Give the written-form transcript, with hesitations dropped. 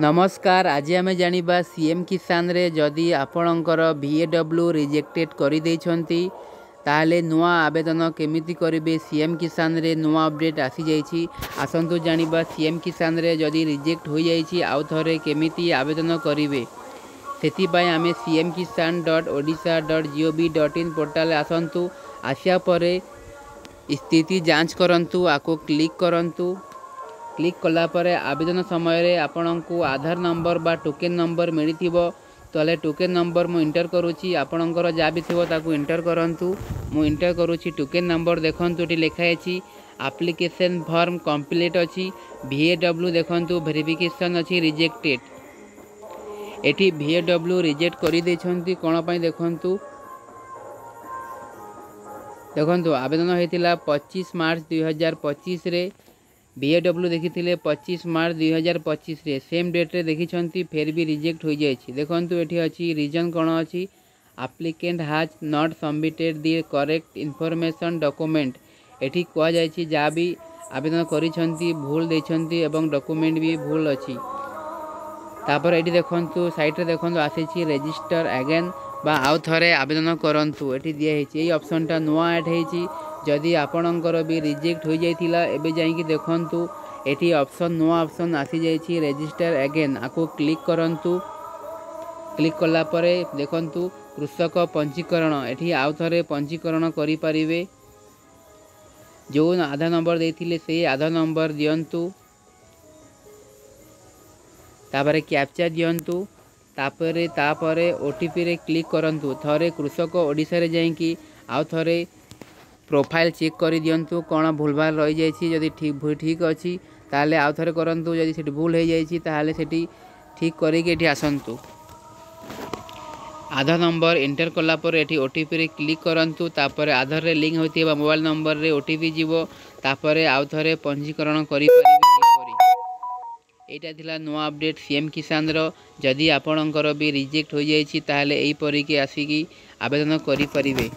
नमस्कार। आज आम जानिबा सीएम किसान रे जदि आपणकर VAW रिजेक्टेड कर ताहले नुआ आवेदन केमिति करिवे। सीएम किसान रे नुआ अपडेट आसी जाइछि। आसंतु जानिबा सीएम किसान रे जदि रिजेक्ट हो जाइछि आउ थरे केमिति आवेदन करिवे। सेति पय आमे cmkisan.odisha.gov.in पोर्टल आसंतु। आसिया परे स्थिति जांच करंतु, आको क्लिक करंतु। क्लिक कला परे आवेदन समय रे आपनकु आधार नंबर बा टोकन नंबर मिलिथिबो। तले टोकन नंबर मु इंटर करूची, आपनकर जा भी थिबो ताकू इंटर करंतु। मु इंटर करूची टोकन नंबर। देखंतु एटी लिखा अछि एप्लीकेशन फॉर्म कंप्लीट अछि। VAW देखंतु वेरिफिकेशन अछि रिजेक्टेड। एटी VAW रिजेक्ट करि दैछंती कोन पय देखंतु। देखंतु आवेदन हेतिला 25 मार्च 2025 रे। VAW देखिथिले 25 मार्च 2025 रे। सेम डेट रे देखिछंती फेर भी रिजेक्ट हो जाइछि। देखंतु एठी अछि रीजन कोन अछि। Applicant has not submitted the correct information document. एठी कोआ जाइछि जा भी आवेदन करिछंती भूल दैछंती एवं डॉक्यूमेंट भी भूल अछि। तापर एठी देखंतु साइट रे देखंतु आसीछि रजिस्टर अगेन बा आउ थरे आवेदन करंतु। एठी दिया हेछि एई ऑप्शन टा नुआ ऐड हेछि। जदि आपणकर भी रिजेक्ट हो जाइथिला एबे जाईकी देखंतु एठी ऑप्शन नुआ ऑप्शन आसी जाइछि रजिस्टर अगेन। आको क्लिक करंतु। क्लिक कला परे देखंतु कृषक पंजीकरण। एठी आउ थरे पंजीकरण करि परिवे। जो आधार नंबर देथिले से आधार नंबर दियंतु। तापरे कैप्चा दियंतु। तापरे ओटीपी रे क्लिक करंतु। थरे कृषक ओडिसा रे जाईकी आउ थरे प्रोफाइल चेक करि दियंतु कोन भूलभाल रहि जाइछि। जदि ठीक अछि ताले आउ थरे करंतु। जदि सेठी भूल हे जाइछि ताले सेठी ठीक करि के एठी आसंतु। आधार नंबर एंटर कला पर एठी ओटीपी रे क्लिक करंतु। तापरे आधार रे लिंक होइतिबा मोबाइल नंबर रे ओटीपी जीवो। तापरे आउ थरे पंजीकरण करि परिबे। एटा थिला नुआ अपडेट सीएम किसान रो। जदि आपणकर भी रिजेक्ट हो जाइछि ताले एई परी के आसी की आवेदन करि परिबे।